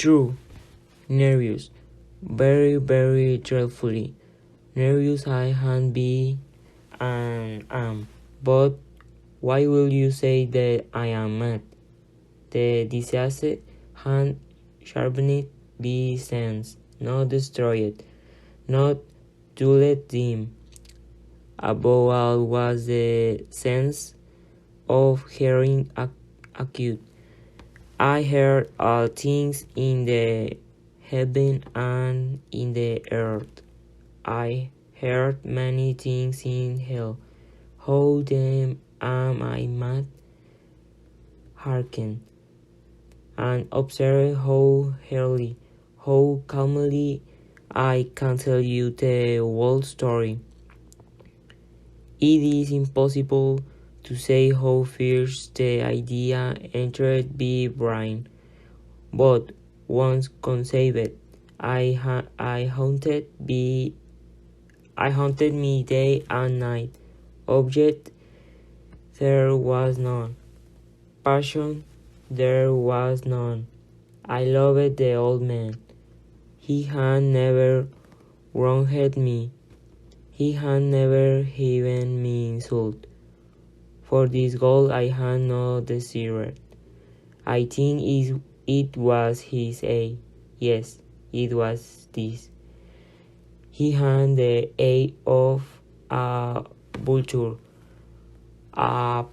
True. Nervous. Very, very dreadfully. Nervous I can be and am. But why will you say that I am mad? The diseased hand sharpened be sense, not destroyed, not dulled dim. Above all was the sense of hearing acute. I heard all things in the heaven and in the earth. I heard many things in hell. How then am I mad? Hearken, and observe how early, how calmly I can tell you the whole story. It is impossible to say how first the idea entered my brain, but once conceived, I haunted me day and night. Object there was none. Passion there was none. I loved the old man. He had never wronged me. He had never given me insult. For this gold I had no desire. I think it was his eye. Yes, it was this. He had the eye of a vulture, a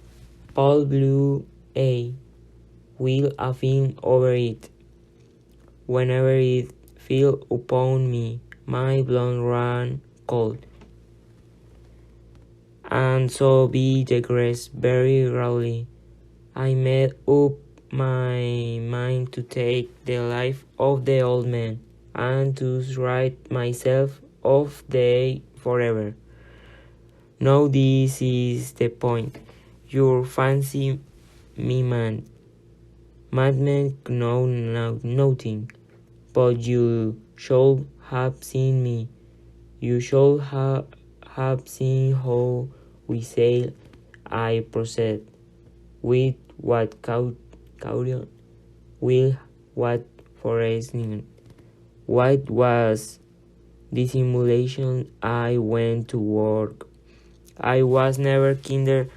pale blue eye, with a film over it. Whenever it fell upon me, my blood ran cold. And so be the grace very rarely. I made up my mind to take the life of the old man, and to rid myself of the forever. Now this is the point. You fancy me mad. Madmen know nothing, but you should have seen me. You should have seen how we sail. I proceed. With what caution, with what foreseeing, what was dissimulation, I went to work. I was never kinder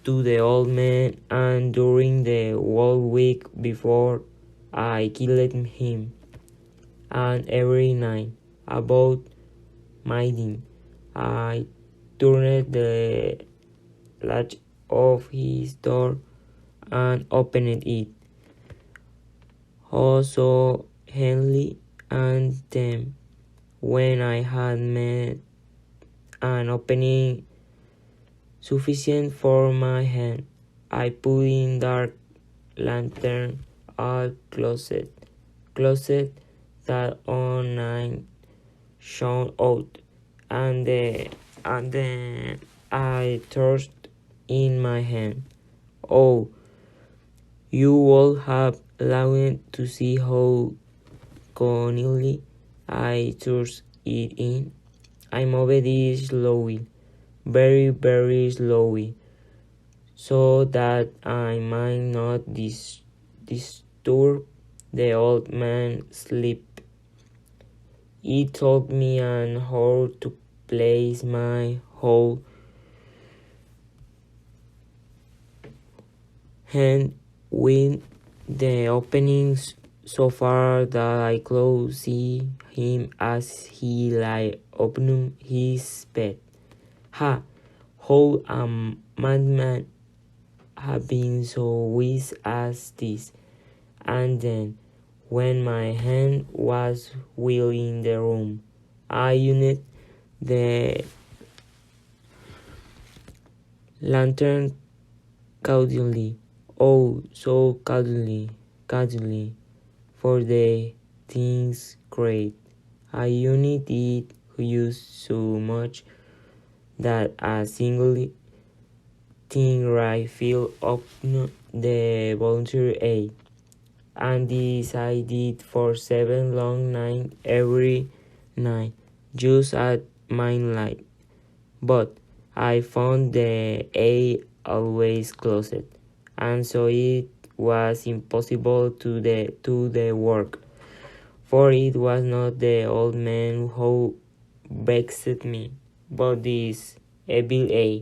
to the old man, and during the whole week before I killed him, and every night about midnight I turned the latch of his door and opened it. Also Henley and them, when I had made an opening sufficient for my hand, I put in dark lantern all closet that on night shone out, and then I thrust in my hand. Oh, you would have longed to see how cunningly I thrust it in. I moved it slowly, very, very slowly, so that I might not disturb the old man's sleep. It took me an hour to place my whole hand with the openings so far that I could see him as he lay upon his bed. Ha! How a madman had been so wise as this. And then, when my hand was well in the room, I unit the lantern cautiously. Oh, so cautiously, for the thing's great. I unit it used so much that a single thing right filled up the voluntary aid. And this I did for 7 long nights every night, just at midnight. But I found the eye always closed, and so it was impossible to do the work. For it was not the old man who vexed me, but this evil eye.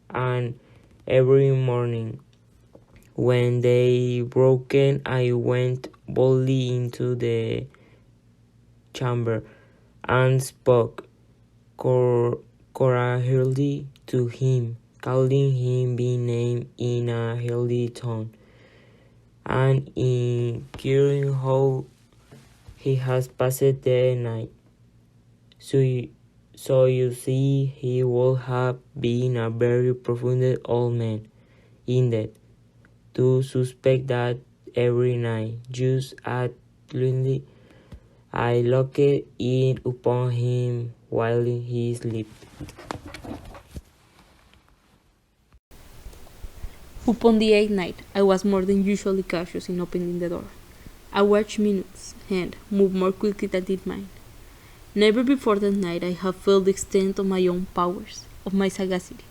And every morning, when they broke in, I went boldly into the chamber and spoke courageously to him, calling him by name in a healthy tone, and inquiring how he has passed the night. So, so you see, he would have been a very profound old man, indeed, to suspect that every night, just at Lundy, I looked in upon him while he slept. Upon the eighth night, I was more than usually cautious in opening the door. I watched Minute's hand move more quickly than did mine. Never before that night I had felt the extent of my own powers, of my sagacity.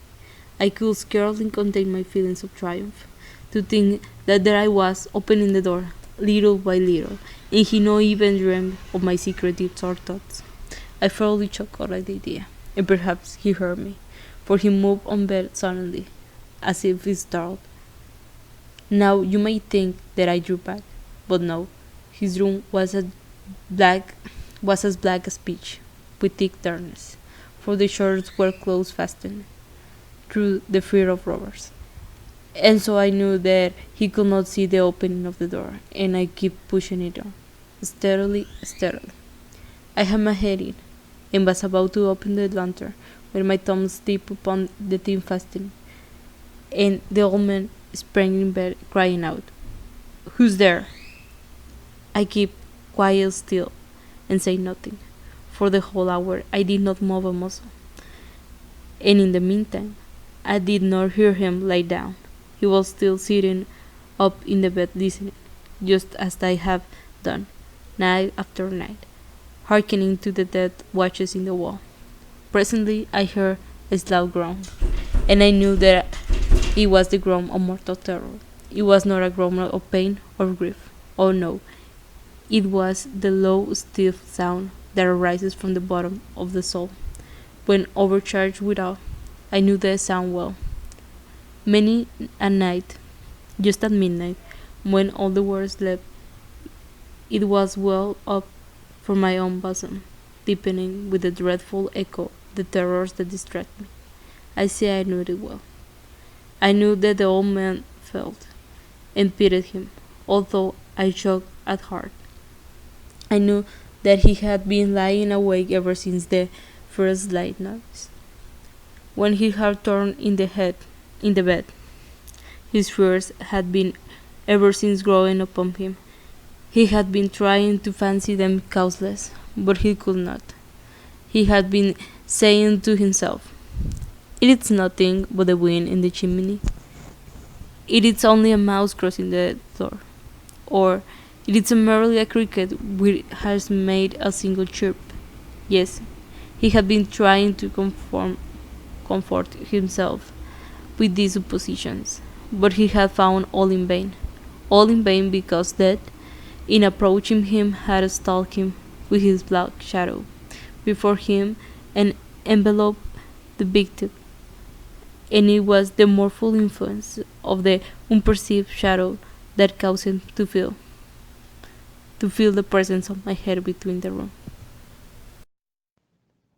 I could scarcely contain my feelings of triumph. To think that there I was, opening the door, little by little, and he not even dreamed of my secret deeds or thoughts. I fairly chuckled at the idea, and perhaps he heard me, for he moved on bed suddenly, as if startled. Now you may think that I drew back, but no. His room black was as black as pitch, with thick darkness, for the shutters were close fastened, through the fear of robbers. And so I knew that he could not see the opening of the door, and I kept pushing it on, steadily, steadily. I had my head in, and was about to open the lantern, when my thumb slipped upon the thin fastening, and the old man sprang in bed, crying out, "Who's there?" I kept quite still, and said nothing. For the whole hour I did not move a muscle, and in the meantime I did not hear him lie down. He was still sitting up in the bed listening, just as I have done, night after night, hearkening to the dead watches in the wall. Presently I heard a loud groan, and I knew that it was the groan of mortal terror. It was not a groan of pain or grief. Oh no, it was the low, stiff sound that arises from the bottom of the soul, when overcharged with awe. I knew the sound well. Many a night, just at midnight, when all the world slept, it was well up from my own bosom, deepening with a dreadful echo the terrors that distract me. I say I knew it well. I knew that the old man felt, and pitied him, although I choked at heart. I knew that he had been lying awake ever since the first light noise. When he had turned in the bed, his fears had been ever since growing upon him. He had been trying to fancy them causeless, but he could not. He had been saying to himself, "It is nothing but the wind in the chimney. It is only a mouse crossing the floor. Or it is merely a cricket which has made a single chirp." Yes, he had been trying to comfort himself with these suppositions, but he had found all in vain. All in vain because death, in approaching him, had stalked him with his black shadow before him and enveloped the victim, and it was the mortal influence of the unperceived shadow that caused him to feel the presence of my head between the room.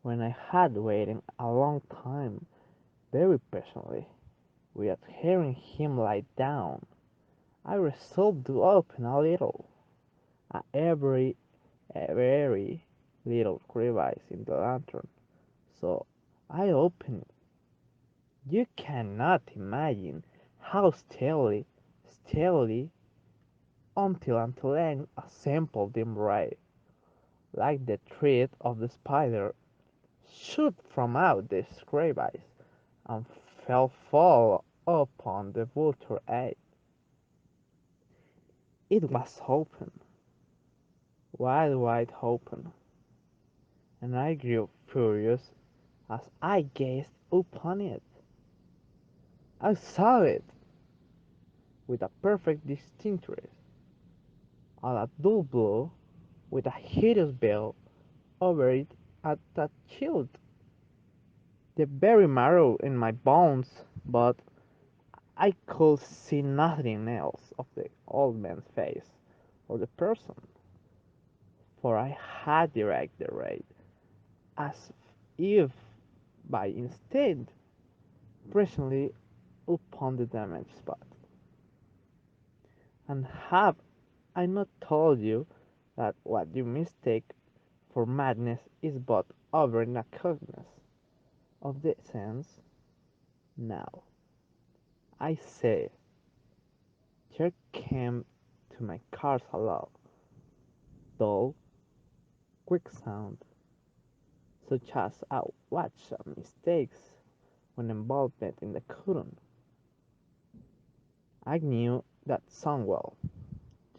When I had waited a long time, very patiently, without hearing him lie down, I resolved to open a little, a very little crevice in the lantern. So I opened it. You cannot imagine how steadily, until length a simple dim ray, like the thread of the spider, shot from out the crevice and fell full upon the vulture eye. It was open, wide open, and I grew furious as I gazed upon it. I saw it with a perfect distinctness, a dull blue, with a hideous veil over it that chilled the very marrow in my bones, but I could see nothing else of the old man's face or the person, for I had directed the raid as if by instinct presently upon the damaged spot. And have I not told you that what you mistake for madness is but over narcosis of the sense? Now, I say, there came to my cars a low, dull, quick sound, such as I watch mistakes when involvement in the current. I knew that sound well,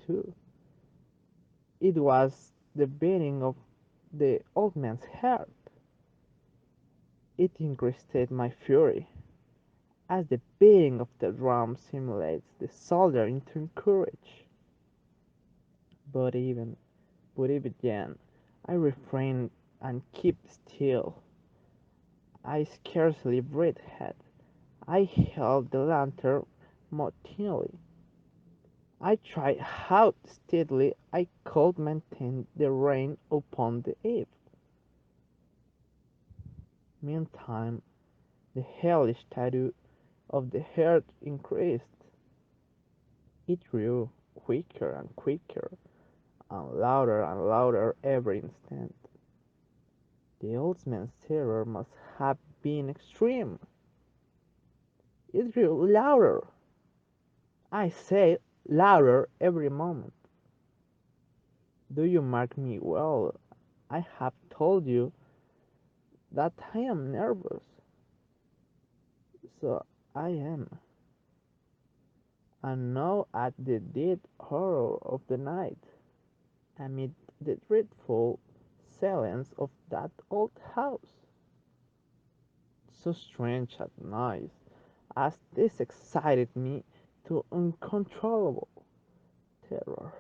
too. It was the beating of the old man's heart. It increased my fury, as the beating of the drum simulates the soldier into courage. But even, but even then, I refrained and kept still. I scarcely breathed. I held the lantern more tenderly. I tried how steadily I could maintain the rein upon the eve. Meantime, the hellish tattoo of the heart increased. It grew quicker and quicker, and louder every instant. The old man's terror must have been extreme. It grew louder, I say louder every moment. Do you mark me well? I have told you that I am nervous, so I am. And now at the dead horror of the night, amid the dreadful silence of that old house, so strange a noise as this excited me to uncontrollable terror.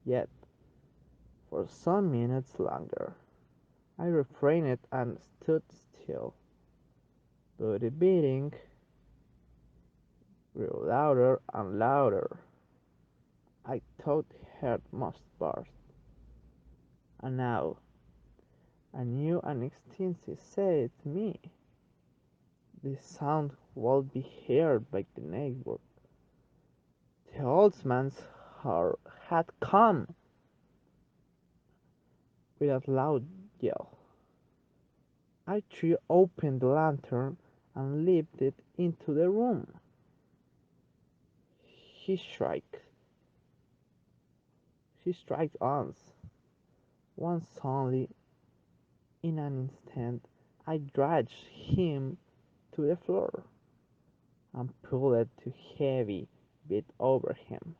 Yet, for some minutes longer, I refrained and stood still, but the beating grew louder and louder. I thought the heart must burst. And now a new and instinct said to me, this sound would be heard by the neighbor. The old man's heart had come with a loud yell. I threw open the lantern and leaped it into the room. He struck. He struck once only. In an instant I dragged him to the floor and pulled the heavy bed over him.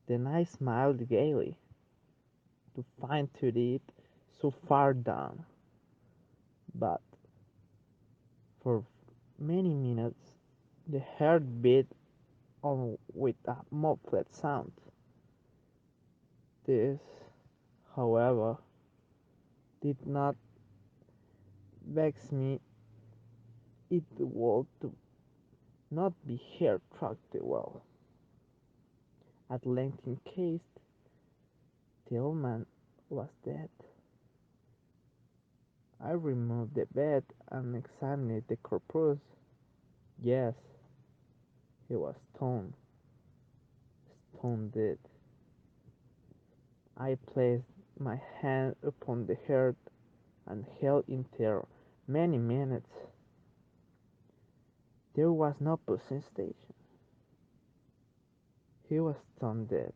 Then I smiled gaily to find it so far down, but for many minutes the heart beat on with a muffled sound. This, however, did not vex me. It would not be heard struck well. At length encased, the old man was dead. I removed the bed and examined the corpse. Yes, he was stone dead. I placed my hand upon the heart and held in terror many minutes. There was no sensation. He was stone dead.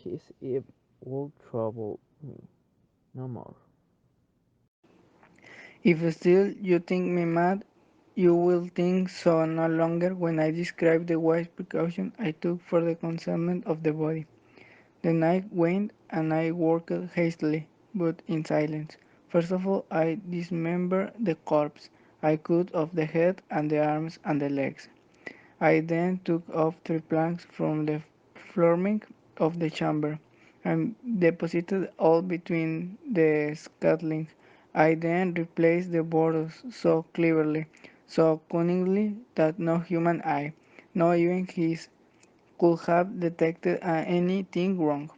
His eve would trouble me no more. If still you think me mad, you will think so no longer when I describe the wise precaution I took for the concealment of the body. The night waned, and I worked hastily, but in silence. First of all, I dismembered the corpse. I cut off the head and the arms and the legs. I then took off 3 planks from the flooring of the chamber, and deposited all between the scattling. I then replaced the borders so cleverly, so cunningly, that no human eye, not even his, could have detected anything wrong.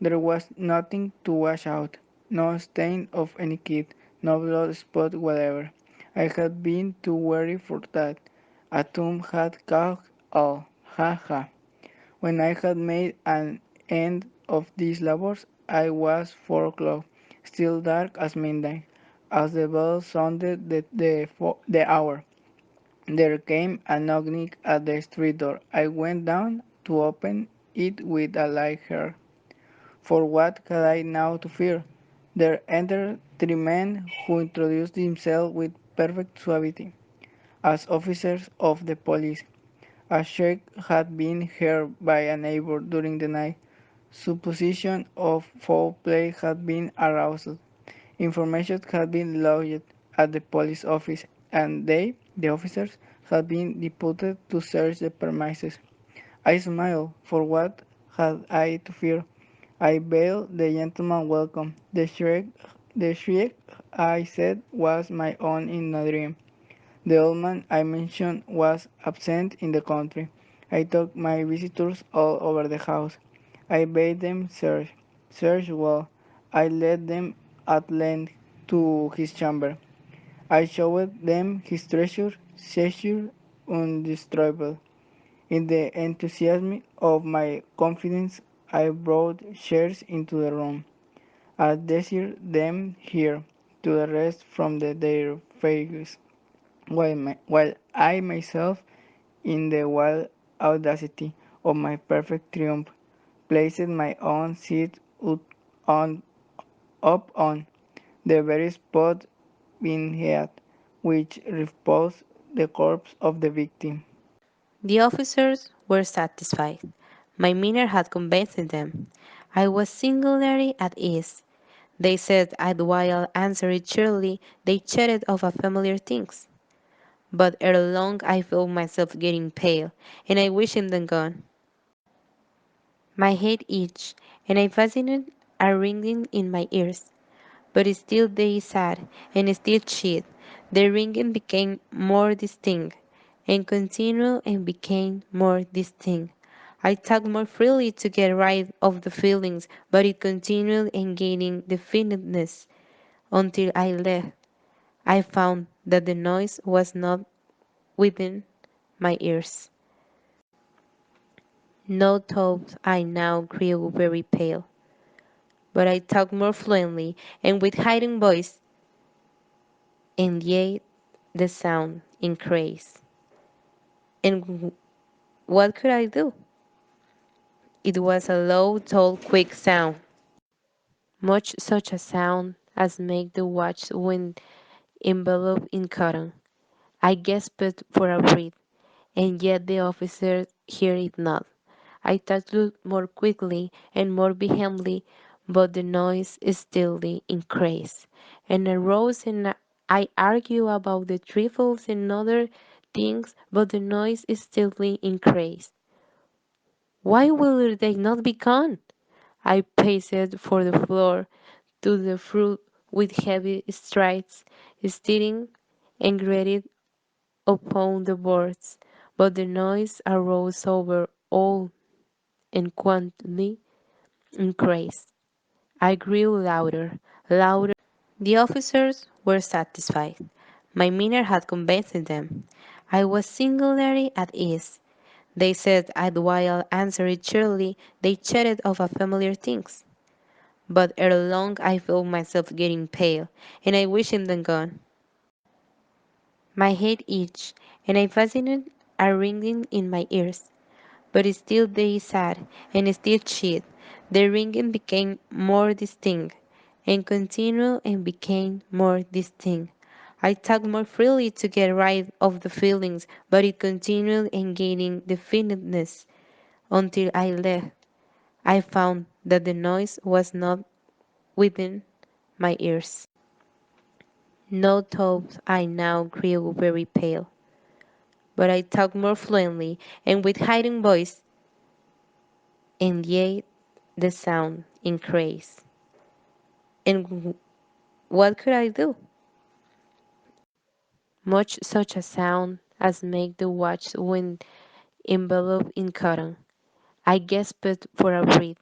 There was nothing to wash out, no stain of any kid, no blood spot whatever. I had been too wary for that. A tomb had caught all. Ha ha. When I had made an end of these labors, I was 4 o'clock, still dark as midnight. As the bell sounded the hour, there came a knocking at the street door. I went down to open it with a light heart. For what had I now to fear? There entered 3 men who introduced themselves with perfect suavity as officers of the police. A shriek had been heard by a neighbor during the night. Supposition of foul play had been aroused. Information had been lodged at the police office, and they, the officers, had been deputed to search the premises. I smiled, for what had I to fear? I bade the gentleman welcome. The shriek, I said, was my own in a dream. The old man I mentioned was absent in the country. I took my visitors all over the house. I bade them search well. I led them at length to his chamber. I showed them his treasure undestroyable. In the enthusiasm of my confidence, I brought chairs into the room. I desired them here to rest from their fatigues, while I myself, in the wild audacity of my perfect triumph, placed my own seat on, up on the very spot beneath which reposed the corpse of the victim. The officers were satisfied. My manner had convinced them. I was singularly at ease. They said I'd while answered cheerily, they chatted of familiar things. But ere long I felt myself getting pale, and I wished them gone. My head itched, and I fastened a ringing in my ears. But still they sat, and still chid. The ringing became more distinct, and continued and became more distinct. I talked more freely to get rid of the feelings, but it continued and gaining definiteness until I left. I found that the noise was not within my ears. No doubt I now grew very pale, but I talked more fluently and with hiding voice, and yet the sound increased. And what could I do? It was a low, dull, quick sound, much such a sound as make the watch when enveloped in cotton. I gasped for a breath, and yet the officer heard it not. I talked more quickly and more vehemently, but the noise steadily increased, and arose and I argued about the trifles and other things, but the noise steadily increased. Why will they not be gone? I paced for the floor to the floor with heavy strides, staring and gritted upon the boards, but the noise arose over all and quantity increased. I grew louder, louder. The officers were satisfied. My manner had convinced them. I was singularly at ease. They said I'd while answered cheerily, they chatted of familiar things. But ere long I felt myself getting pale, and I wished them gone. My head itched, and I fastened a ringing in my ears. But still they sat, and still chid. The ringing became more distinct, and continued and became more distinct. I talked more freely to get rid of the feelings, but it continued and gaining definiteness until I left. I found that the noise was not within my ears. No doubt I now grew very pale, but I talked more fluently and with hiding voice, and yet the sound increased. And what could I do? Much such a sound as make the watch when enveloped in cotton. I gasped for a breath,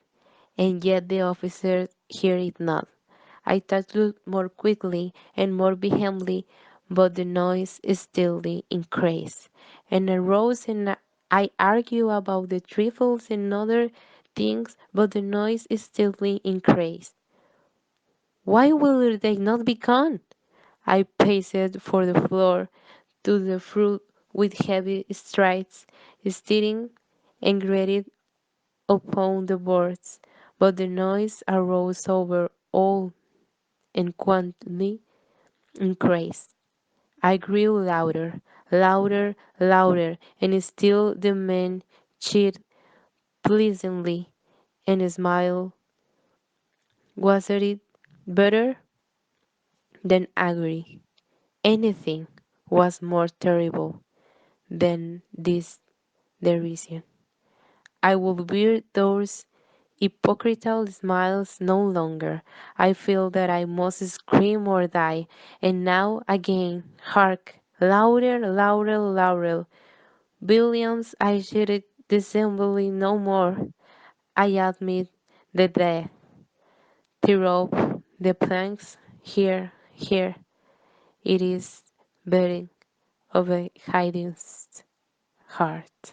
and yet the officer heard it not. I tackled more quickly and more vehemently, but the noise steadily increased, and arose and I argued about the trifles and other things, but the noise steadily increased. Why will they not be gone? I paced for the floor to the fruit with heavy strides, staring and grated upon the boards, but the noise arose over all and quantity increased. I grew louder, louder, louder, and still the man chirped pleasantly, and smiled. Was it better than agony? Anything was more terrible than this derision. I will bear those hypocritical smiles no longer. I feel that I must scream or die. And now again, hark! Louder, louder, louder. Billions, I should dissembly no more. I admit the death. Tear up the planks. Here, here. It is bearing of a hiding heart.